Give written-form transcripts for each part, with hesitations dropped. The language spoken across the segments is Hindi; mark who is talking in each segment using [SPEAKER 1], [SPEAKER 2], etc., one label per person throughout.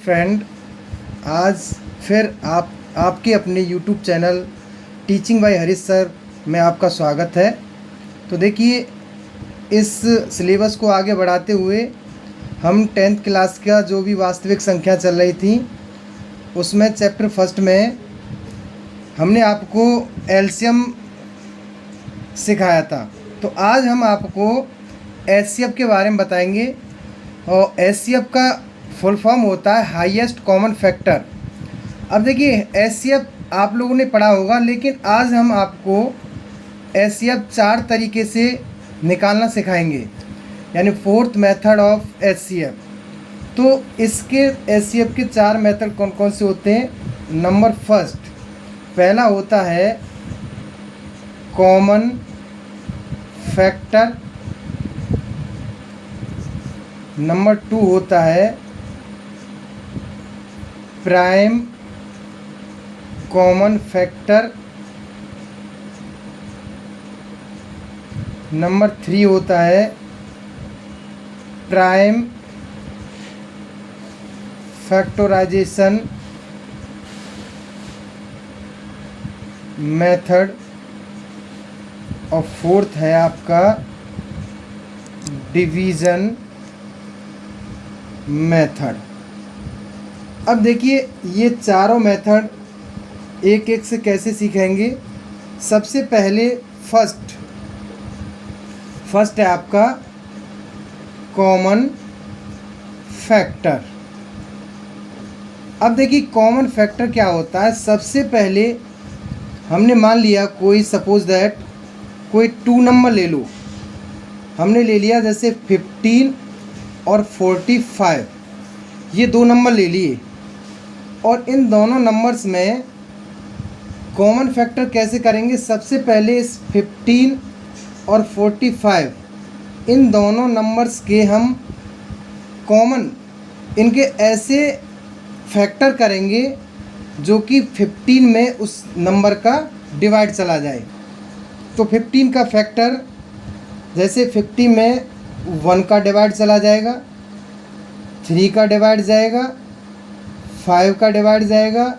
[SPEAKER 1] फ्रेंड, आज फिर आपके अपने YouTube channel teaching bye Harish sir में आपका स्वागत है। तो देखिए, इस सिलेबस को आगे बढ़ाते हुए हम 10th क्लास का जो भी वास्तविक संख्या चल रही थी उसमें चैप्टर फर्स्ट में हमने आपको एलसीएम सिखाया था। तो आज हम आपको एचसीएफ के बारे में बताएंगे। और एचसीएफ का फुल फॉर्म होता है हाईएस्ट कॉमन फैक्टर। अब देखिए, एचसीएफ आप लोगों ने पढ़ा होगा, लेकिन आज हम आपको एचसीएफ 4 तरीके से निकालना सिखाएंगे, यानी फोर्थ मेथड ऑफ एचसीएफ। तो इसके एचसीएफ के 4 मेथड कौन कौन से होते हैं? नंबर फर्स्ट, पहला होता है कॉमन फैक्टर। नंबर 2 होता है प्राइम कॉमन फैक्टर। नंबर 3 होता है प्राइम फैक्टराइजेशन मेथड। और फोर्थ है आपका डिवीज़न मेथड। अब देखिए, ये चारों मेथड एक एक से कैसे सीखेंगे। सबसे पहले फर्स्ट है आपका कॉमन फैक्टर। अब देखिए, कॉमन फैक्टर क्या होता है। सबसे पहले हमने मान लिया, कोई सपोज दैट कोई 2 नंबर ले लो। हमने ले लिया जैसे 15 और 45, ये 2 नंबर ले लिए। और इन दोनों नंबर्स में कॉमन फैक्टर कैसे करेंगे? सबसे पहले इस 15 और 45 इन दोनों नंबर्स के हम कॉमन इनके ऐसे फैक्टर करेंगे जो कि 15 में उस नंबर का डिवाइड चला जाए। तो 15 का फैक्टर, जैसे 50 में 1 का डिवाइड चला जाएगा, 3 का डिवाइड जाएगा, 5 का डिवाइड जाएगा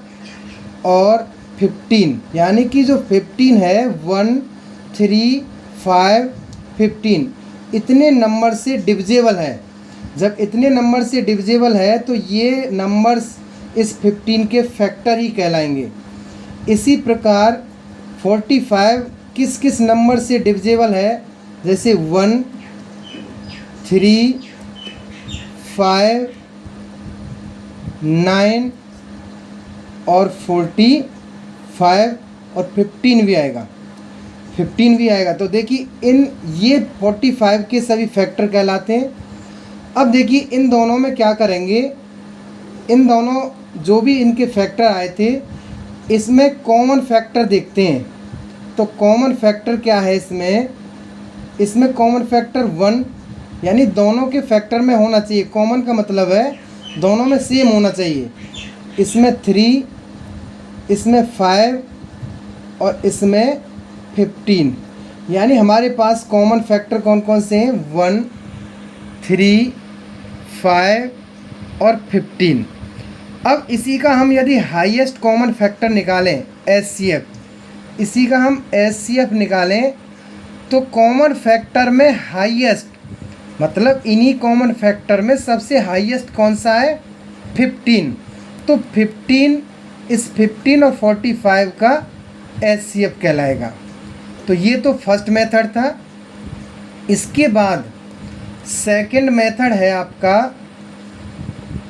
[SPEAKER 1] और 15, यानी कि जो 15 है 1, 3, 5, 15 इतने नंबर से डिविजेबल है। जब इतने नंबर से डिविजेबल है तो ये नंबर्स इस 15 के फैक्टर ही कहलाएंगे। इसी प्रकार 45 किस किस नंबर से डिविजेबल है? जैसे 1, 3, 5, 9 और 45 और 15 भी आएगा, 15 भी आएगा। तो देखिए, ये 45 के सभी फैक्टर कहलाते हैं। अब देखिए, इन दोनों में क्या करेंगे, इन दोनों जो भी इनके फैक्टर आए थे इसमें कॉमन फैक्टर देखते हैं। तो कॉमन फैक्टर क्या है इसमें कॉमन फैक्टर 1, यानी दोनों के फैक्टर में होना चाहिए। कॉमन का मतलब है दोनों में सेम होना चाहिए। इसमें 3, इसमें 5 और इसमें 15, यानी हमारे पास कॉमन फैक्टर कौन कौन से हैं? 1, 3, 5 और 15। अब इसी का हम यदि हाईएस्ट कॉमन फैक्टर निकालें, एचसीएफ, इसी का हम एचसीएफ निकालें तो कॉमन फैक्टर में हाईएस्ट, मतलब इन्हीं कॉमन फैक्टर में सबसे हाईएस्ट कौन सा है? 15। तो 15 इस 15 और 45 का एचसीएफ कहलाएगा। तो ये तो फर्स्ट मेथड था। इसके बाद सेकंड मेथड है आपका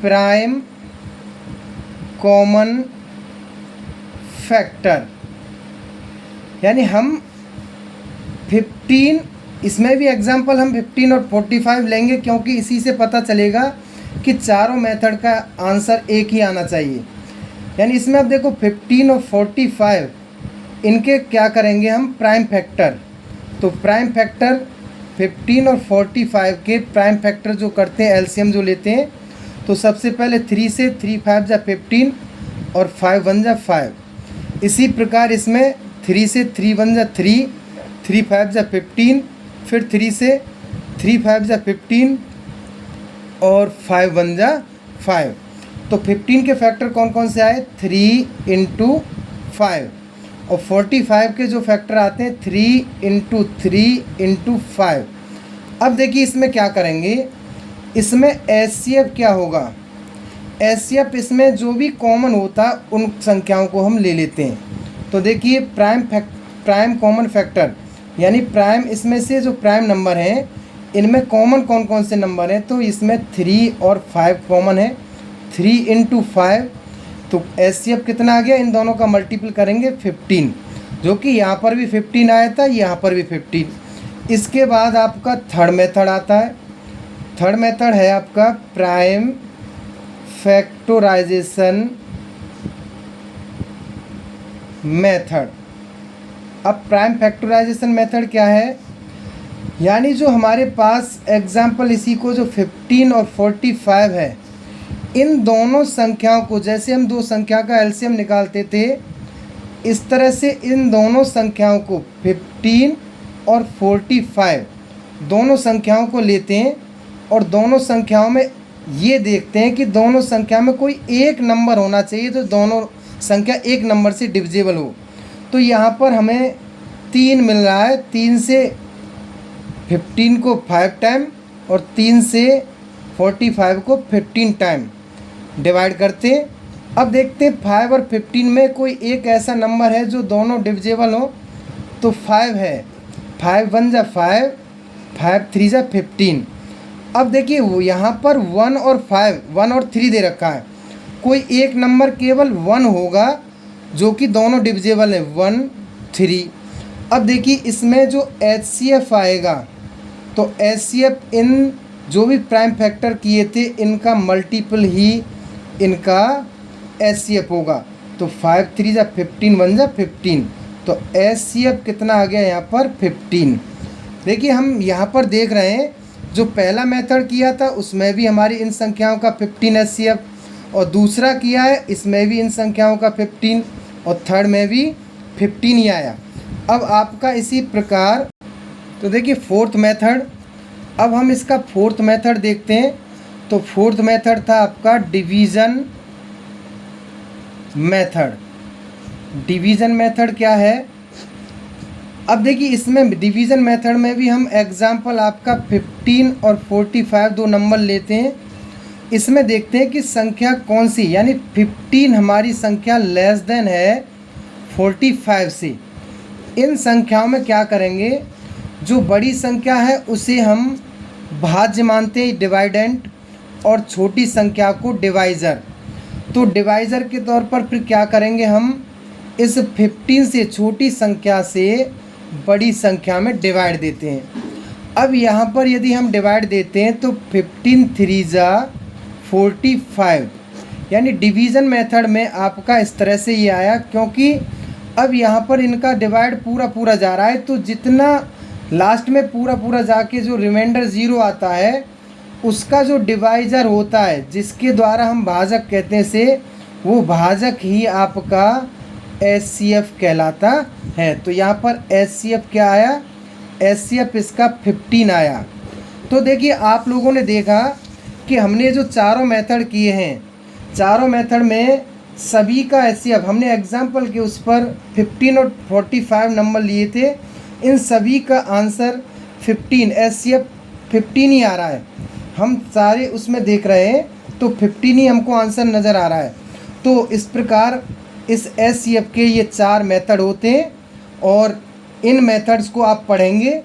[SPEAKER 1] प्राइम कॉमन फैक्टर, यानी हम 15, इसमें भी एग्जाम्पल हम 15 और 45 लेंगे, क्योंकि इसी से पता चलेगा कि चारों मेथड का आंसर एक ही आना चाहिए। यानी इसमें अब देखो, 15 और 45 इनके क्या करेंगे हम? Prime factor. तो प्राइम फैक्टर 15 और 45 के प्राइम फैक्टर जो करते हैं, एलसीएम जो लेते हैं, तो सबसे पहले 3 से 3 5 जा 15 और 5 1 जा 5। इसी प्रकार इसमें 3 से 3 1 जा 3, 3 5 जा 15, फिर 3 से 3 5 जा 15 और 5 1 जा 5। तो 15 के फैक्टर कौन कौन से आए, 3 × 5, और 45 के जो फैक्टर आते हैं 3 × 3 × 5। अब देखिए इसमें क्या करेंगे, इसमें HCF क्या होगा, HCF इसमें जो भी कॉमन होता है उन संख्याओं को हम ले लेते हैं। तो देखिए प्राइम कॉमन फैक्टर यानी प्राइम, इसमें से जो प्राइम नंबर हैं इनमें कॉमन कौन कौन से नंबर हैं, तो इसमें 3 और 5 कॉमन है। 3 × 5, तो HCF कितना आ गया, इन दोनों का मल्टीपल करेंगे 15, जो कि यहाँ पर भी 15 आया था, यहाँ पर भी 15। इसके बाद आपका थर्ड मेथड आता है। थर्ड मेथड है आपका प्राइम फैक्टराइजेशन मेथड। अब प्राइम फैक्टराइजेशन मेथड क्या है, यानी जो हमारे पास एग्जाम्पल इसी को जो 15 और 45 है, इन दोनों संख्याओं को, जैसे हम दो संख्या का एलसीएम निकालते थे, इस तरह से इन दोनों संख्याओं को 15 और 45 दोनों संख्याओं को लेते हैं और दोनों संख्याओं में ये देखते हैं कि दोनों संख्या में कोई एक नंबर होना चाहिए तो दोनों संख्या एक नंबर से डिविजिबल हो। तो यहाँ पर हमें 3 मिल रहा है, 3 से 15 को 5 टाइम और 3 से 45 को 15 टाइम डिवाइड करते हैं। अब देखते हैं 5 और 15 में कोई एक ऐसा नंबर है जो दोनों डिविजिबल हो, तो 5 है। 5 × 1 = 5, 5 × 3 = 15। अब देखिए वो यहाँ पर 1 और 5, 1 और 3 दे रखा है, कोई एक नंबर केवल 1 होगा जो कि दोनों डिविजिबल है, 1, 3। अब देखिए इसमें जो HCF आएगा, तो HCF इन जो भी प्राइम फैक्टर किए थे इनका मल्टीपल ही इनका HCF होगा। तो 5 × 3 = 15, 1 = 15, तो HCF कितना आ गया यहाँ पर 15। देखिए हम यहाँ पर देख रहे हैं जो पहला मेथड किया था उसमें भी हमारी इन संख्याओं का 15 HCF, और दूसरा किया है इसमें भी इन संख्याओं का 15, और थर्ड में भी 15 ही आया। अब आपका इसी प्रकार, तो देखिए फोर्थ मेथड, अब हम इसका फोर्थ मेथड देखते हैं। तो फोर्थ मेथड था आपका डिवीज़न मेथड। डिवीज़न मेथड क्या है, अब देखिए इसमें डिवीज़न मेथड में भी हम एग्जाम्पल आपका 15 और 45 दो नंबर लेते हैं। इसमें देखते हैं कि संख्या कौन सी, यानी 15 हमारी संख्या लेस देन है 45 से। इन संख्याओं में क्या करेंगे, जो बड़ी संख्या है उसे हम भाज्य मानते हैं, डिवाइडेंट, और छोटी संख्या को डिवाइज़र। तो डिवाइज़र के तौर पर फिर क्या करेंगे, हम इस 15 से छोटी संख्या से बड़ी संख्या में डिवाइड देते हैं। अब यहाँ पर यदि हम डिवाइड देते हैं तो 15 × 3 = 45, यानी डिवीज़न मेथड में आपका इस तरह से ये आया, क्योंकि अब यहाँ पर इनका डिवाइड पूरा पूरा जा रहा है, तो जितना लास्ट में पूरा पूरा जाके जो रिमाइंडर 0 आता है उसका जो डिवाइज़र होता है, जिसके द्वारा हम भाजक कहते हैं से, वो भाजक ही आपका HCF कहलाता है। तो यहाँ पर HCF क्या आया, HCF इसका 15 आया। तो देखिए आप लोगों ने देखा कि हमने जो चारों मेथड किए हैं, चारों मेथड में सभी का HCF हमने एग्जाम्पल के उस पर 15 और 45 नंबर लिए थे, इन सभी का आंसर 15, HCF 15 ही आ रहा है। हम सारे उसमें देख रहे हैं तो 15 ही हमको आंसर नज़र आ रहा है। तो इस प्रकार इस HCF के ये 4 मेथड होते हैं और इन मेथड्स को आप पढ़ेंगे।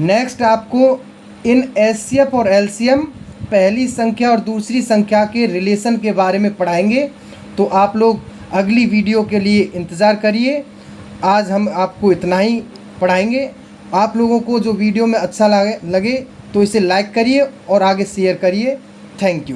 [SPEAKER 1] नेक्स्ट आपको इन HCF और LCM, पहली संख्या और दूसरी संख्या के रिलेशन के बारे में पढ़ाएंगे। तो आप लोग अगली वीडियो के लिए इंतज़ार करिए। आज हम आपको इतना ही पढ़ाएंगे। आप लोगों को जो वीडियो में अच्छा लगे तो इसे लाइक करिए और आगे शेयर करिए। Thank you.